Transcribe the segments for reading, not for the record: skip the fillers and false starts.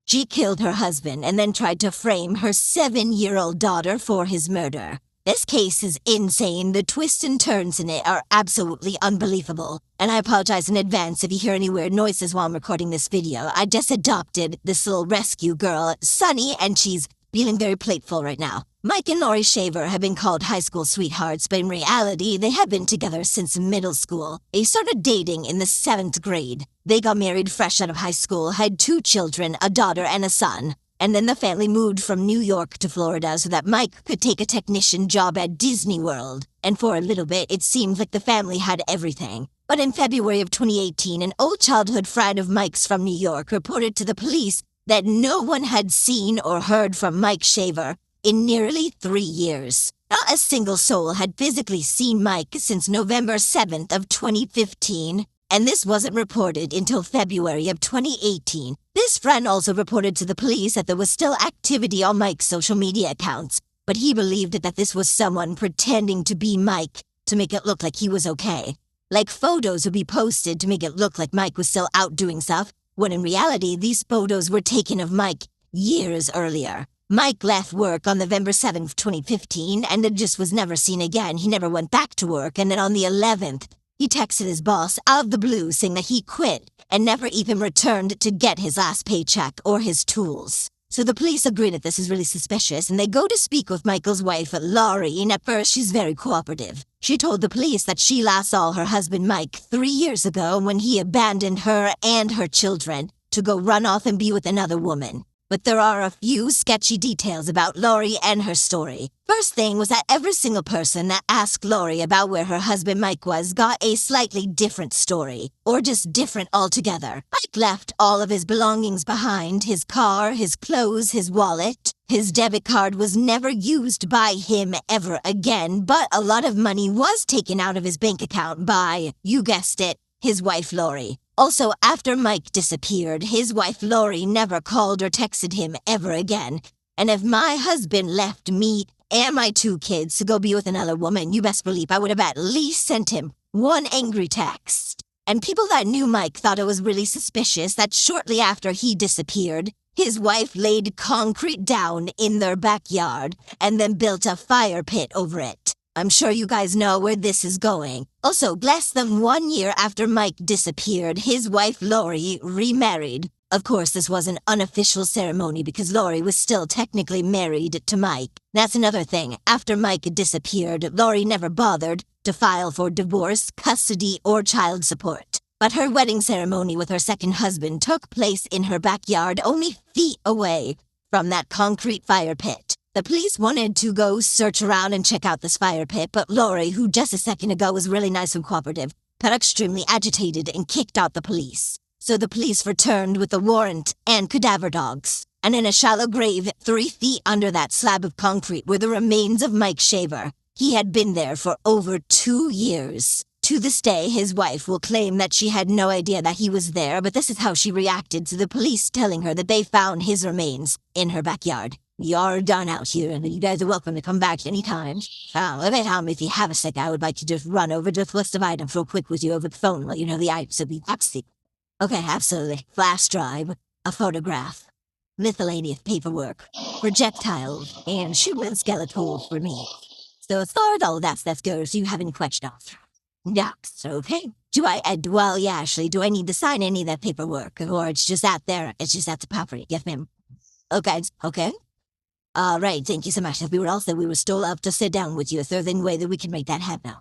She killed her husband and then tried to frame her 7-year-old daughter for his murder. This case is insane. The twists and turns in it are absolutely unbelievable. And I apologize in advance if you hear any weird noises while I'm recording this video. I just adopted this little rescue girl, Sunny, and she's feeling very plateful right now. Mike and Lori Shaver have been called high school sweethearts, but in reality, they have been together since middle school. They started dating in the 7th grade. They got married fresh out of high school, had 2 children, a daughter and a son. And then the family moved from New York to Florida so that Mike could take a technician job at Disney World. And for a little bit, it seemed like the family had everything. But in February of 2018, an old childhood friend of Mike's from New York reported to the police that no one had seen or heard from Mike Shaver in nearly 3 years. Not a single soul had physically seen Mike since November 7th of 2015, and this wasn't reported until February of 2018. This friend also reported to the police that there was still activity on Mike's social media accounts, but he believed that this was someone pretending to be Mike to make it look like he was okay. Like photos would be posted to make it look like Mike was still out doing stuff, when in reality these photos were taken of Mike years earlier. Mike left work on November 7th, 2015, and then just was never seen again. He never went back to work, and then on the 11th, he texted his boss out of the blue saying that he quit and never even returned to get his last paycheck or his tools. So the police agree that this is really suspicious, and they go to speak with Michael's wife, Lori, and at first she's very cooperative. She told the police that she last saw her husband Mike 3 years ago when he abandoned her and her children to go run off and be with another woman. But there are a few sketchy details about Lori and her story. First thing was that every single person that asked Lori about where her husband Mike was got a slightly different story, or just different altogether. Mike left all of his belongings behind, his car, his clothes, his wallet. His debit card was never used by him ever again, but a lot of money was taken out of his bank account by, you guessed it, his wife Lori. Also, after Mike disappeared, his wife Lori never called or texted him ever again. And if my husband left me and my 2 kids to go be with another woman, you best believe I would have at least sent him one angry text. And people that knew Mike thought it was really suspicious that shortly after he disappeared, his wife laid concrete down in their backyard and then built a fire pit over it. I'm sure you guys know where this is going. Also, less than 1 year after Mike disappeared, his wife Lori remarried. Of course, this was an unofficial ceremony because Lori was still technically married to Mike. That's another thing. After Mike disappeared, Lori never bothered to file for divorce, custody, or child support. But her wedding ceremony with her second husband took place in her backyard only feet away from that concrete fire pit. The police wanted to go search around and check out this fire pit, but Lori, who just a second ago was really nice and cooperative, got extremely agitated and kicked out the police. So the police returned with a warrant and cadaver dogs. And in a shallow grave 3 feet under that slab of concrete were the remains of Mike Shaver. He had been there for over 2 years. To this day, his wife will claim that she had no idea that he was there, but this is how she reacted to the police telling her that they found his remains in her backyard. You're done out here, and you guys are welcome to come back anytime. Every time if you have a sec, I would like to just run over just list of items real quick with you over the phone, let you know the items of the boxy. Okay, absolutely. Flash drive, a photograph, miscellaneous paperwork, projectiles, and shooting skeletons for me. So as far as all that stuff goes, do you have any questions? Yes, okay. Do I need to sign any of that paperwork, or it's just out there, it's just at the property, yes ma'am. Okay. All right, thank you so much. If we would still love to sit down with you. Is there any way that we can make that happen?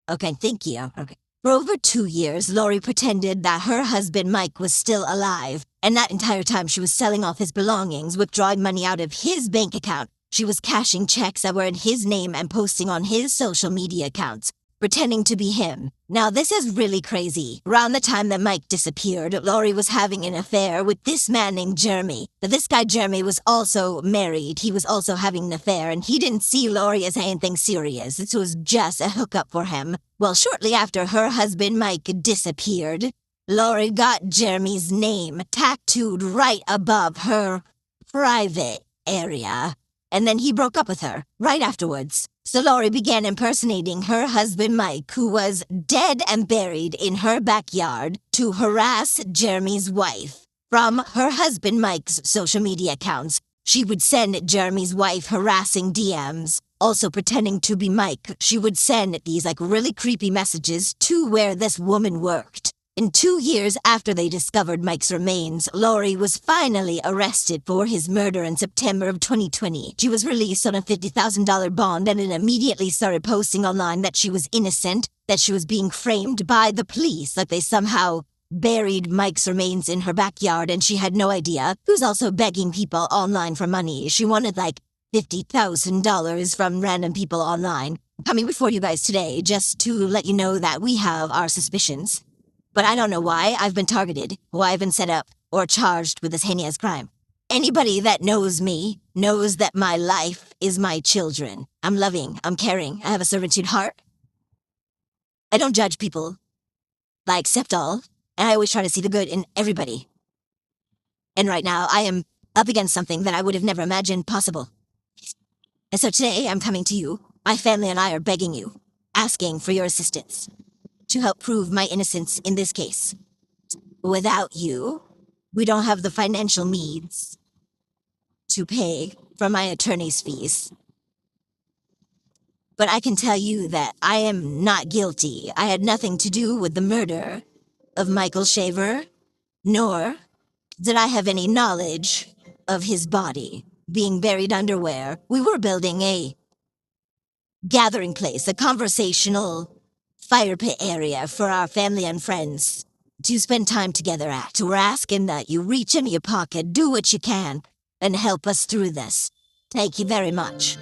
Okay, thank you. Okay. For over 2 years, Lori pretended that her husband Mike was still alive, and that entire time she was selling off his belongings, withdrawing money out of his bank account. She was cashing checks that were in his name and posting on his social media accounts, pretending to be him. Now, this is really crazy. Around the time that Mike disappeared, Lori was having an affair with this man named Jeremy. But this guy, Jeremy, was also married. He was also having an affair, and he didn't see Lori as anything serious. This was just a hookup for him. Well, shortly after her husband, Mike, disappeared, Lori got Jeremy's name tattooed right above her private area. And then he broke up with her right afterwards. So Lori began impersonating her husband Mike, who was dead and buried in her backyard, to harass Jeremy's wife. from her husband Mike's social media accounts. She would send Jeremy's wife harassing DMs. Also pretending to be Mike, she would send these really creepy messages to where this woman worked. In 2 years after they discovered Mike's remains, Lori was finally arrested for his murder in September of 2020. She was released on a $50,000 bond and then immediately started posting online that she was innocent, that she was being framed by the police, like they somehow buried Mike's remains in her backyard and she had no idea. She was also begging people online for money. She wanted $50,000 from random people online. Coming before you guys today just to let you know that we have our suspicions. But I don't know why I've been targeted, why I've been set up, or charged with this heinous crime. Anybody that knows me knows that my life is my children. I'm loving, I'm caring, I have a servitude heart. I don't judge people. I accept all, and I always try to see the good in everybody. And right now, I am up against something that I would have never imagined possible. And so today, I'm coming to you. My family and I are begging you, asking for your assistance to help prove my innocence in this case. Without you, we don't have the financial means to pay for my attorney's fees. But I can tell you that I am not guilty. I had nothing to do with the murder of Michael Shaver, nor did I have any knowledge of his body being buried underwear. We were building a gathering place, a conversational fire pit area for our family and friends to spend time together at. We're asking that you reach in your pocket, do what you can, and help us through this. Thank you very much.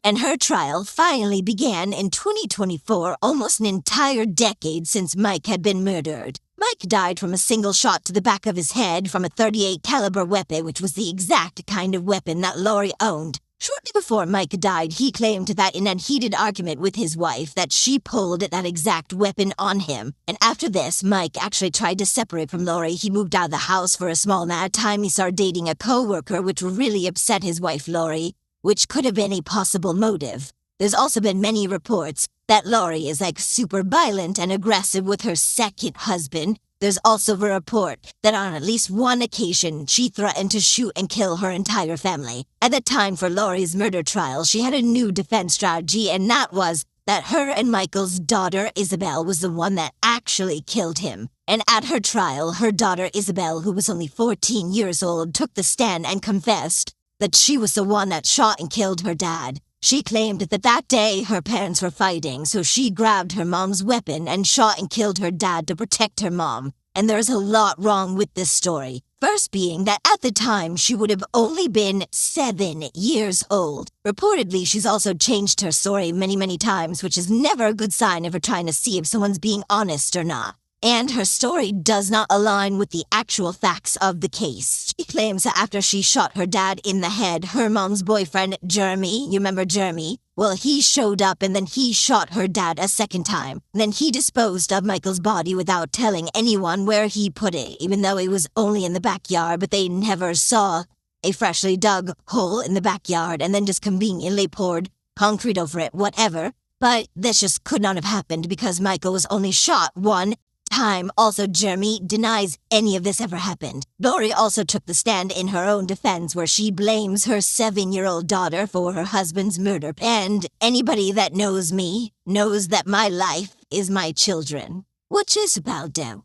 And her trial finally began in 2024, almost an entire decade since Mike had been murdered. Mike died from a single shot to the back of his head from a .38 caliber weapon, which was the exact kind of weapon that Lori owned. Shortly before Mike died, he claimed that in a heated argument with his wife that she pulled that exact weapon on him. And after this, Mike actually tried to separate from Lori. He moved out of the house for a small amount of time. He started dating a co-worker, which really upset his wife, Lori, which could have been a possible motive. There's also been many reports that Lori is super violent and aggressive with her second husband. There's also a report that on at least one occasion, she threatened to shoot and kill her entire family. At the time for Lori's murder trial, she had a new defense strategy, and that was that her and Michael's daughter, Isabel, was the one that actually killed him. And at her trial, her daughter, Isabel, who was only 14 years old, took the stand and confessed that she was the one that shot and killed her dad. She claimed that day her parents were fighting, so she grabbed her mom's weapon and shot and killed her dad to protect her mom. And there's a lot wrong with this story. First being that at the time she would have only been 7 years old. Reportedly, she's also changed her story many times, which is never a good sign if you're trying to see if someone's being honest or not. And her story does not align with the actual facts of the case. She claims that after she shot her dad in the head, her mom's boyfriend, Jeremy, you remember Jeremy? Well, he showed up and then he shot her dad a second time. Then he disposed of Michael's body without telling anyone where he put it, even though it was only in the backyard, but they never saw a freshly dug hole in the backyard and then just conveniently poured concrete over it, whatever. But this just could not have happened because Michael was only shot one time. Also, Jeremy denies any of this ever happened. Lori also took the stand in her own defense where she blames her 7-year-old daughter for her husband's murder. And anybody that knows me knows that my life is my children. What is about them?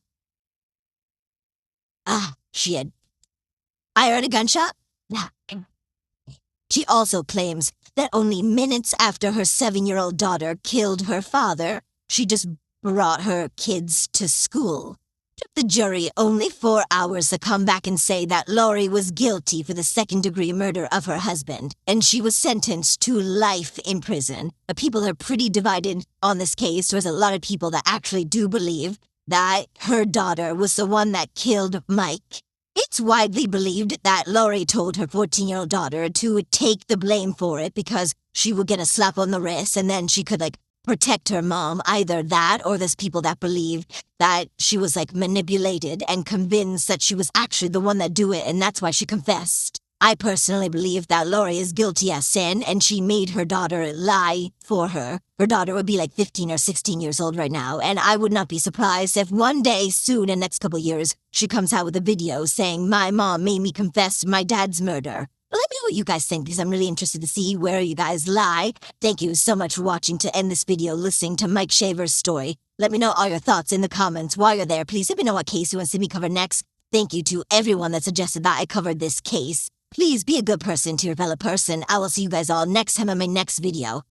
Shit. I heard a gunshot? Nah. She also claims that only minutes after her 7-year-old daughter killed her father, she just brought her kids to school. Took the jury only 4 hours to come back and say that Lori was guilty for the second-degree murder of her husband, and she was sentenced to life in prison. But people are pretty divided on this case. There's a lot of people that actually do believe that her daughter was the one that killed Mike. It's widely believed that Lori told her 14-year-old daughter to take the blame for it because she would get a slap on the wrist and then she could, protect her mom. Either that or there's people that believe that she was manipulated and convinced that she was actually the one that do it and that's why she confessed. I personally believe that Lori is guilty as sin, and she made her daughter lie for her. Her daughter would be like 15 or 16 years old right now, and I would not be surprised if one day soon in the next couple years, she comes out with a video saying my mom made me confess my dad's murder. Let me know what you guys think, because I'm really interested to see where you guys lie. Thank you so much for watching to end this video listening to Mike Shaver's story. Let me know all your thoughts in the comments. While you're there, please let me know what case you want to see me cover next. Thank you to everyone that suggested that I covered this case. Please be a good person to your fellow person. I will see you guys all next time on my next video.